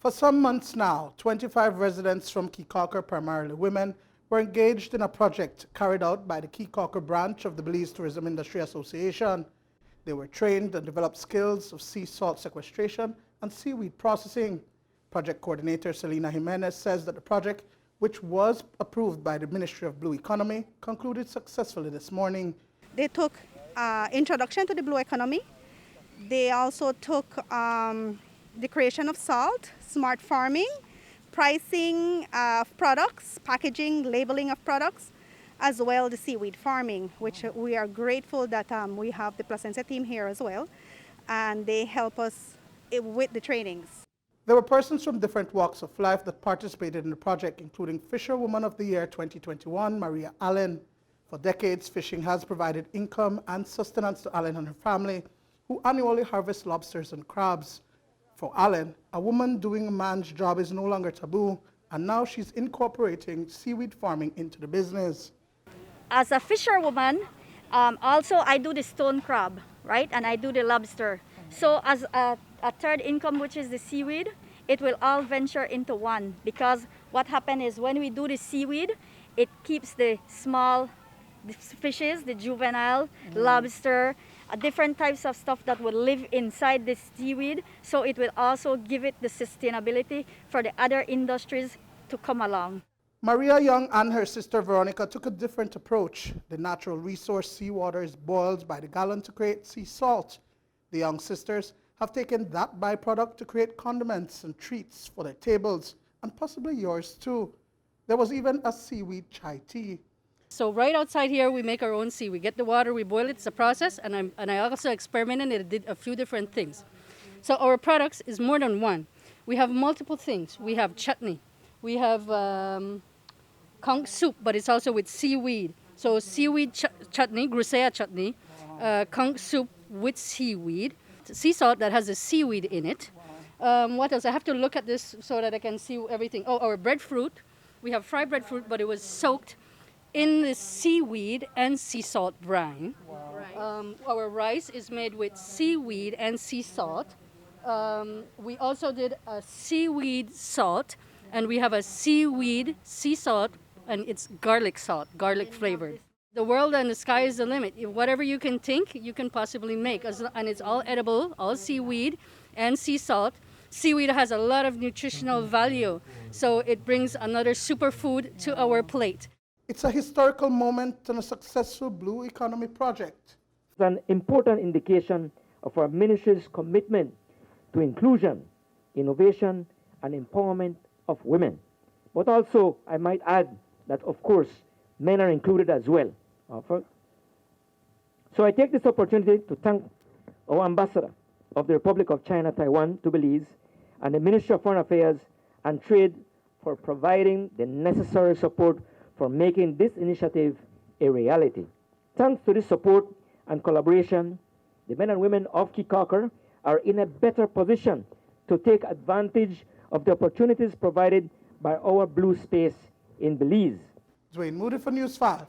For some months now, 25 residents from Caye Caulker, primarily women, were engaged in a project carried out by the Caye Caulker branch of the Belize Tourism Industry Association. They were trained and developed skills of sea salt sequestration and seaweed processing. Project coordinator Selena Jimenez says that the project, which was approved by the Ministry of Blue Economy, concluded successfully this morning. They took introduction to the blue economy. They also took the creation of salt, smart farming, pricing of products, packaging, labeling of products, as well the seaweed farming, which we are grateful that we have the Placencia team here as well, and they help us with the trainings. There were persons from different walks of life that participated in the project, including Fisherwoman of the Year 2021, Maria Allen. For decades, fishing has provided income and sustenance to Allen and her family, who annually harvest lobsters and crabs. For Allen, a woman doing a man's job is no longer taboo, and now she's incorporating seaweed farming into the business. As a fisherwoman, also I do the stone crab, right? And I do the lobster. So as a third income, which is the seaweed, it will all venture into one, because what happens is when we do the seaweed, it keeps the small fishes, the juvenile, lobster, different types of stuff that will live inside the seaweed, so it will also give it the sustainability for the other industries to come along. Maria Young and her sister Veronica took a different approach. The natural resource seawater is boiled by the gallon to create sea salt. The Young sisters have taken that byproduct to create condiments and treats for their tables, and possibly yours too. There was even a seaweed chai tea. So right outside here, we make our own seaweed. We get the water, we boil it, it's a process, and I also experimented and did a few different things. So our products is more than one. We have multiple things. We have chutney. We have conch soup, but it's also with seaweed. So seaweed chutney, grusea chutney, conch soup with seaweed, sea salt that has a seaweed in it. What else? I have to look at this so that I can see everything. Oh, our breadfruit. We have fried breadfruit, but it was soaked in the seaweed and sea salt brine. Wow. Our rice is made with seaweed and sea salt. We also did a seaweed salt, and we have a seaweed sea salt, and it's garlic salt, garlic flavored. The world and the sky is the limit. Whatever you can think, you can possibly make. And it's all edible, all seaweed and sea salt. Seaweed has a lot of nutritional value, so it brings another superfood to our plate. It's a historical moment and a successful blue economy project. It's an important indication of our ministry's commitment to inclusion, innovation, and empowerment of women. But also, I might add that, of course, men are included as well. So I take this opportunity to thank our ambassador of the Republic of China, Taiwan to Belize, and the Ministry of Foreign Affairs and Trade for providing the necessary support for making this initiative a reality. Thanks to this support and collaboration, the men and women of Caye Caulker are in a better position to take advantage of the opportunities provided by our blue space in Belize. Duane Moody for News 5.